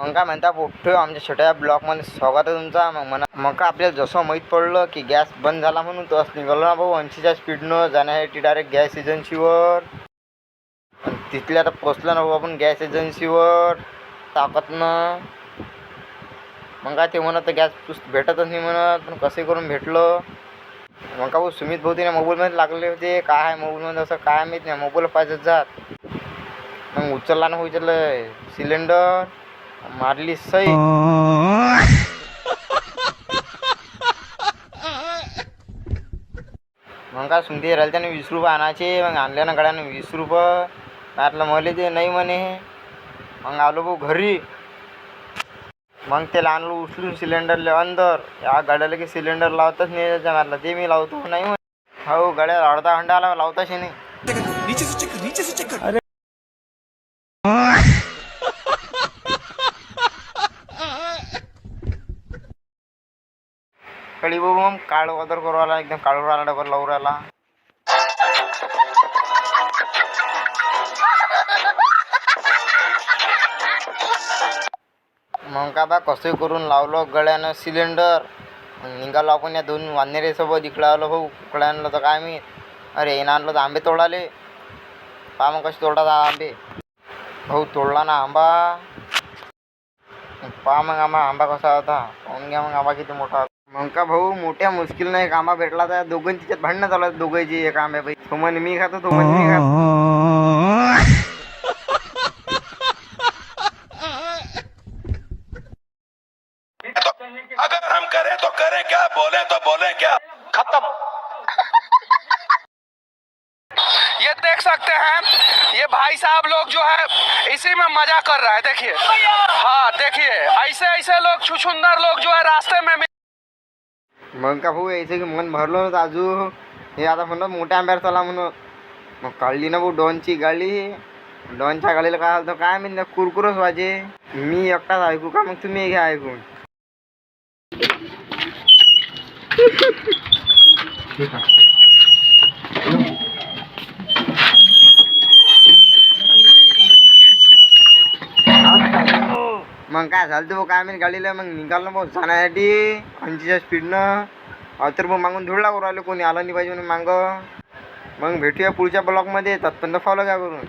मग काय म्हणता पोट्टो, आमच्या छोट्या ब्लॉकमध्ये स्वागत आहे तुमचा. मग का आपल्याला जसं माहीत पडलं की गॅस बंद झाला म्हणून तोच निघालो ना भाऊ 80च्या स्पीडनं जाण्यासाठी डायरेक्ट गॅस एजन्सीवर. तिथल्या आता पोचलं ना भाऊ आपण गॅस एजन्सीवर ताकदनं. मग काय ते म्हणत गॅस भेटतच नाही म्हणत, पण कसे करून भेटलं. मग का भाऊ सुमित भाऊ तिने मोबाईलमध्ये लागले होते, काय आहे मोबाईलमध्ये असं काय माहीत नाही, मोबाईल पाहिजे जात. मग उचलला ना उचललं सिलेंडर, मारली सई. मग काय सुमती राहिले त्याने 20 रुपये आणायचे. मग आणल्या ना गाड्यानं 20 रुपये. म्हटलं मला ते नाही म्हणे. मग आलो भाऊ घरी. मग ते आणलो उचलून सिलेंडरले अंदर. या गाड्याला की सिलेंडर लावतच नाही त्याच्या. म्हटलं ते मी लावतो नाही म्हणे. हो गाड्या अर्धा घंटा आला लावताच नाही. अरे कडी बाबू मग काळ वदर करू आला, एकदम काळू राहिला, डबल लावू राहिला. मग का बा कसं करून लावलं गळ्यानं सिलेंडर. निघालो आपण या 2 वानेरेसोबत इकडं आलो भाऊ. कुकडं आणलं तर काय मी, अरे येणं आणलं तर आंबे तोडाले. पहा मग कसे तोडतात आंबे भाऊ. तोडला ना आंबा. पहा मग आंबा कसा होता, पाहून घ्या मग आंबा किती मोठा होता. मग का भाऊ मोठ्या मुश्किलनं एक आंबा भेटला. तर दोघं तिच्यात भांडणं चालू आहेत दोघांची. एक आंब्यापैकी तो म्हणे मी खातो, तो म्हणे मी खातो. अगर हम करें तो करें क्या, बोले तो बोले क्या, खत्म. ये देख सकते हैं, ये भाई साहब लोग जो है इसी में मजा कर रहा है. देखिए, हाँ देखिए, ऐसे ऐसे लोग छुछुंदर लोग जो है रास्ते में. मग का भाऊ यायचं की मन भरलं होतं अजून. हे आता म्हणलं मोठ्या आंब्यावर चला म्हणून. मग काढली ना भाऊ डॉनची गाडी. डॉनच्या गाडीला काय झालं काय मी कुरकुरच वाजे. मी एकटाच ऐकू का, मग तुम्ही घ्या ऐकून. मग काय झालं तो काय मी गाडीला. मग निघालो भाऊ जाण्यासाठी 80च्या स्पीडनं. तर मग मागून धूळ लागू राहिलो, कोणी आलं नाही पाहिजे म्हणून मागं. मग भेटूया पुढच्या ब्लॉकमध्ये. तत्पर्यंत फॉलो घ्या करून.